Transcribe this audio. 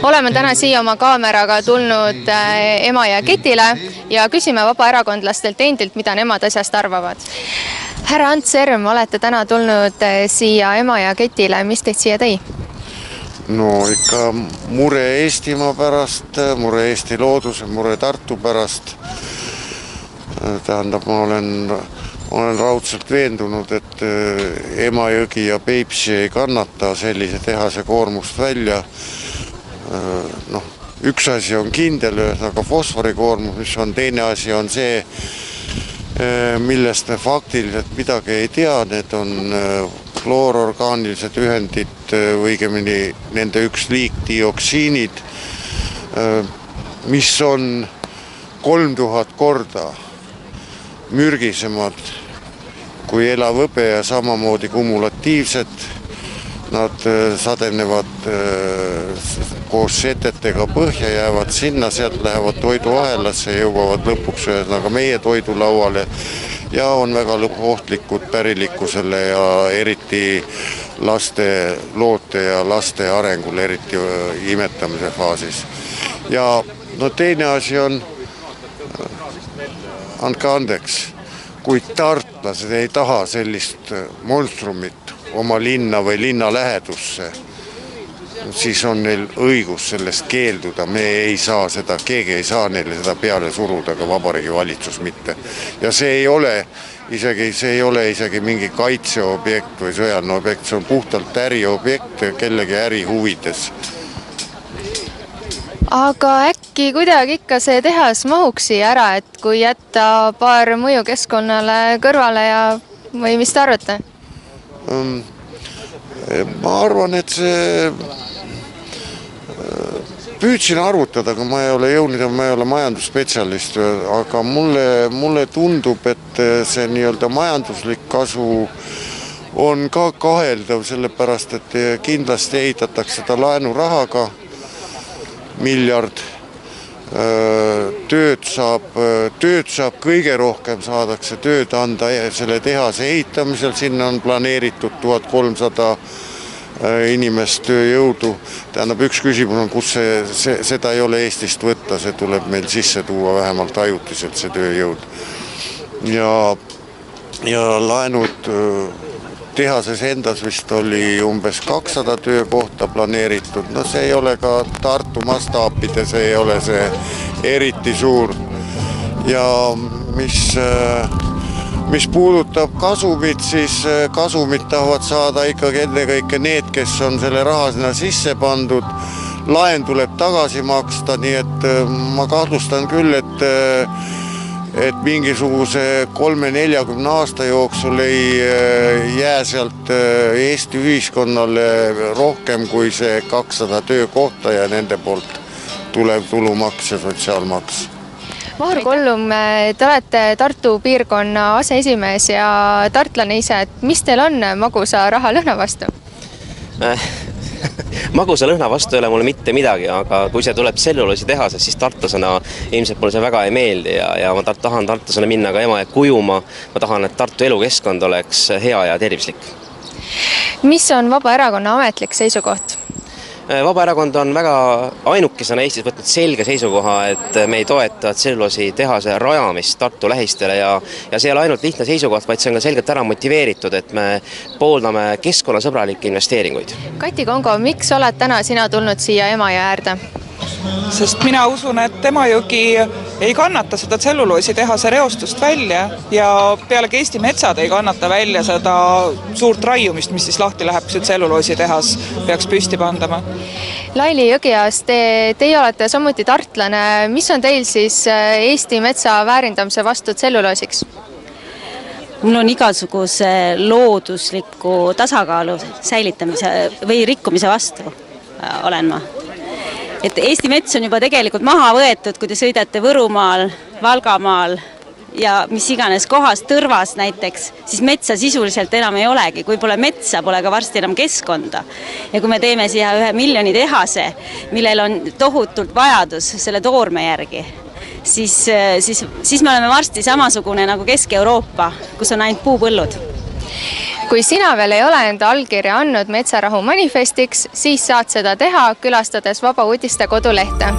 Oleme täna siia oma kaameraga tulnud Emajõe ketile ja küsime vabaerakondlastelt endilt, mida nemad asjast arvavad. Härra Ants Erm, olete täna tulnud siia Emajõe ketile, mis teid siia tõi? No ikka mure Eestimaa pärast, mure Eesti looduse, mure Tartu pärast. Tähendab, ma olen raudselt veendunud, et Emajõgi ja Peipsi ei kannata sellise tehase koormust välja. Üks asi on kindel, aga fosforikoormus, mis on teine asi on see, millest me faktiliselt midagi ei tea, need on kloororgaanilised ühendid, õigemini nende üks liik dioksiinid, mis on 3000 korda mürgisemad kui elav hõbe ja samamoodi kumulatiivsed. Nad sadenevad koos setetega põhja, jäävad sinna, sealt lähevad toiduahelasse ja jõuavad lõpuks ühesõnaga meie toidulauale ja on väga ohtlikud pärilikkusele ja eriti laste loote ja laste arengul, eriti imetamise faasis. Ja teine asi on, andke andeks, kui tartlased ei taha sellist monstrumit oma linna või linna lähedusse, siis on neil õigus sellest keelduda. Me ei saa seda, keegi ei saa neile seda peale suruda, aga Vabariigi Valitsus mitte. Ja see ei ole isegi mingi kaitseobjekt või sõjaline objekt, see on puhtalt äriobjekt kellegi äri huvides. Aga äkki kuidagi ikka see tehas mahuks siia ära, et kui jätta paar mõju keskkonnale kõrvale või mis te arvate? Ma arvan, et see püüdsin arvutada, aga ma ei ole jõudnud ja ma ei ole majandusspetsialist, aga mulle tundub, et see nii-öelda majanduslik kasu on ka kaheldav, sellepärast, et kindlasti ehitatakse seda laenurahaga miljard. Tööd saab kõige rohkem saadakse tööd anda selle tehase ehitamisel, sinna on planeeritud 1300 inimest tööjõudu. Tähendab, üks küsimus on, kus seda ei ole Eestist võtta, see tuleb meil sisse tuua vähemalt ajutiselt see tööjõud. Ja laenud tehases endas vist oli umbes 200 töökohta planeeritud. See ei ole ka Tartu mastaapides, ei ole see eriti suur. Ja mis puudutab kasumit, siis kasumit tahavad saada ikkagi ennekõike need, kes on selle raha sinna sisse pandud. Laen tuleb tagasi maksta, nii et ma kahtlustan küll, et mingisuguse 30-40 aasta jooksul ei jää sealt Eesti ühiskonnale rohkem kui see 200 töökohta ja nende poolt tulev tulumaks ja sotsiaalmaks. Mahur Kollum, te olete Tartu piirkonna aseesimees ja tartlane ise, et mis teil on magusa raha lõhna vastu? Magusa lõhna vastu ei ole mulle mitte midagi, aga kui see tuleb tselluloosi tehasest, siis tartlasena ilmselt mulle see väga ei meeldi ja ma tahan tartlasena minna ka Emajõe kujuma. Ma tahan, et Tartu elukeskkond oleks hea ja tervislik. Mis on Vabaerakonna ametlik seisukoht? Vabaerakond on väga ainukesena Eestis võtnud selge seisukoha, et me ei toeta tselluloosi tehase rajamist Tartu lähistele ja see ei ole ainult lihtne seisukoht, vaid see on ka selgelt ära motiveeritud, et me pooldame keskkonnasõbralikke investeeringuid. Kati Kongo, miks oled täna sina tulnud siia Emajõe äärde? Sest mina usun, et Emajõgi ei kannata seda tselluloosi tehase reostust välja ja pealegi Eesti metsad ei kannata välja seda suurt raiumist, mis siis lahti läheb, kui see tselluloosi tehas peaks püsti pandama. Laili Jõgias, teie olete samuti tartlane. Mis on teil siis Eesti metsa väärindamise vastu tselluloosiks? Mul on igasuguse loodusliku tasakaalu säilitamise või rikkumise vastu olen ma. Et Eesti mets on juba tegelikult maha võetud, kui te sõidate Võrumaal, Valgamaal ja mis iganes kohas, Tõrvas näiteks, siis metsa sisuliselt enam ei olegi. Kui pole metsa, pole ka varsti enam keskkonda. Ja kui me teeme siia 1 miljoni tehase, millel on tohutult vajadus selle toorme järgi, siis me oleme varsti samasugune nagu Kesk-Euroopa, kus on ainult puupõllud. kui sina veel ei ole enda allkirja andnud Metsarahu manifestiks, siis saad seda teha, külastades Vabauudiste kodulehte.